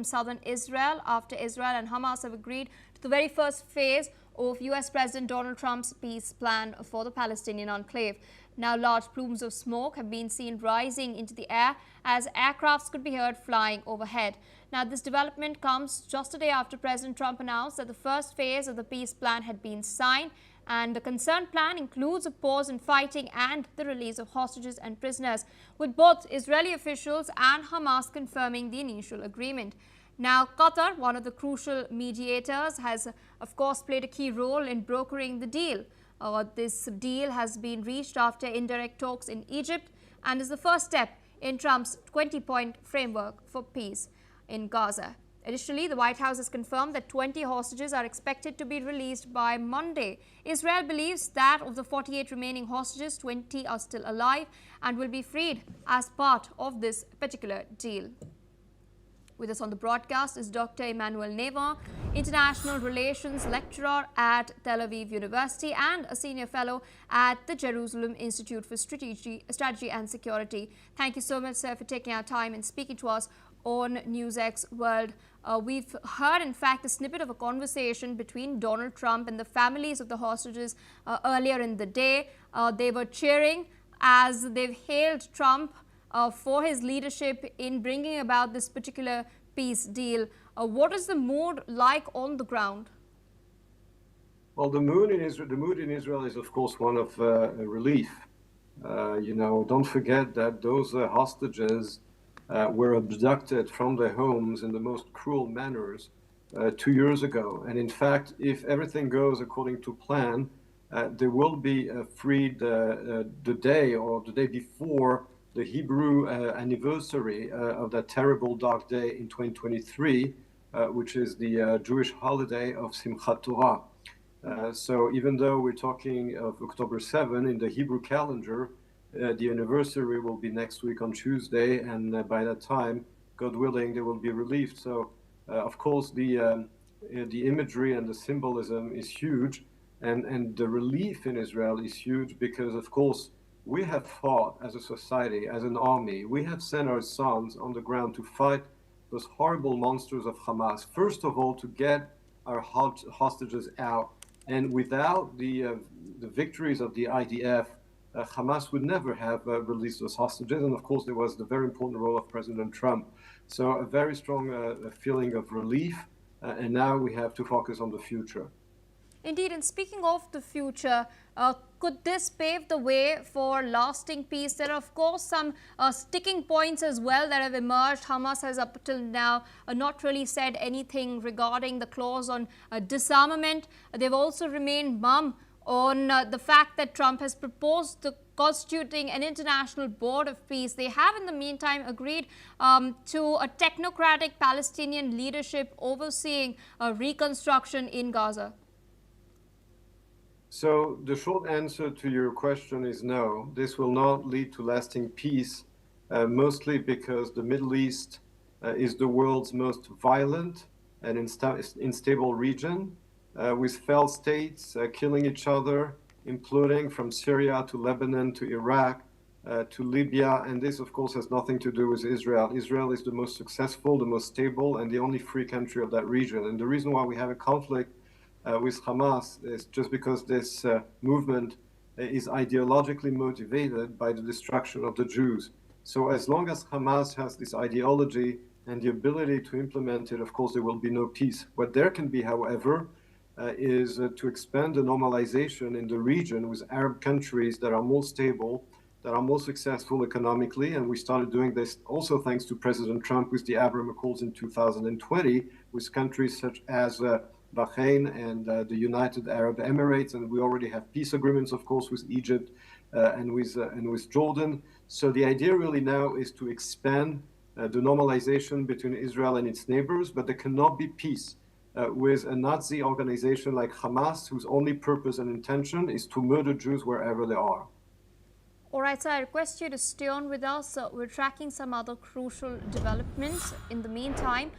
southern Israel after Israel and Hamas have agreed to the very first phase of US President Donald Trump's peace plan for the Palestinian enclave. Now, large plumes of smoke have been seen rising into the air as aircrafts could be heard flying overhead. Now, this development comes just a day after President Trump announced that the first phase of the peace plan had been signed, and the concerned plan includes a pause in fighting and the release of hostages and prisoners, with both Israeli officials and Hamas confirming the initial agreement. Now, Qatar, one of the crucial mediators, has of course played a key role in brokering the deal. This deal has been reached after indirect talks in Egypt and is the first step in Trump's 20-point framework for peace in Gaza. Additionally, the White House has confirmed that 20 hostages are expected to be released by Monday. Israel believes that of the 48 remaining hostages, 20 are still alive and will be freed as part of this particular deal. With us on the broadcast is Dr. Emmanuel Neva, International Relations Lecturer at Tel Aviv University and a Senior Fellow at the Jerusalem Institute for Strategy and Security. Thank you so much, sir, for taking our time and speaking to us on NewsX World. We've heard, in fact, a snippet of a conversation between Donald Trump and the families of the hostages earlier in the day. They were cheering as they've hailed Trump for his leadership in bringing about this particular peace deal. What is the mood like on the ground? Well, the mood in Israel is, of course, one of relief. Don't forget that those hostages were abducted from their homes in the most cruel manners 2 years ago. And in fact, if everything goes according to plan, they will be freed the day before the Hebrew anniversary of that terrible dark day in 2023, which is the Jewish holiday of Simchat Torah. So even though we're talking of October 7 in the Hebrew calendar, the anniversary will be next week on Tuesday, and by that time, God willing, they will be relieved. So, of course, the imagery and the symbolism is huge, and the relief in Israel is huge because, of course, we have fought as a society, as an army. We have sent our sons on the ground to fight those horrible monsters of Hamas. First of all, to get our hostages out, and without the victories of the IDF, Hamas would never have released those hostages. And of course, there was the very important role of President Trump. So a very strong feeling of relief. And now we have to focus on the future. Indeed, and speaking of the future, could this pave the way for lasting peace? There are, of course, some sticking points as well that have emerged. Hamas has up till now not really said anything regarding the clause on disarmament. They've also remained mum on the fact that Trump has proposed constituting an international board of peace. They have, in the meantime, agreed to a technocratic Palestinian leadership overseeing reconstruction in Gaza. So the short answer to your question is no. This will not lead to lasting peace, mostly because the Middle East is the world's most violent and unstable region, with failed states killing each other, imploding from Syria to Lebanon to Iraq to Libya. And this, of course, has nothing to do with Israel. Israel is the most successful, the most stable, and the only free country of that region. And the reason why we have a conflict with Hamas is just because this movement is ideologically motivated by the destruction of the Jews. So as long as Hamas has this ideology and the ability to implement it, of course, there will be no peace. What there can be, however, is to expand the normalization in the region with Arab countries that are more stable, that are more successful economically. And we started doing this also thanks to President Trump with the Abraham Accords in 2020, with countries such as Bahrain and the United Arab Emirates, and we already have peace agreements, of course, with Egypt and with Jordan. So the idea really now is to expand the normalization between Israel and its neighbors, but there cannot be peace with a Nazi organization like Hamas, whose only purpose and intention is to murder Jews wherever they are. All right, so I request you to stay on with us. We're tracking some other crucial developments. In the meantime,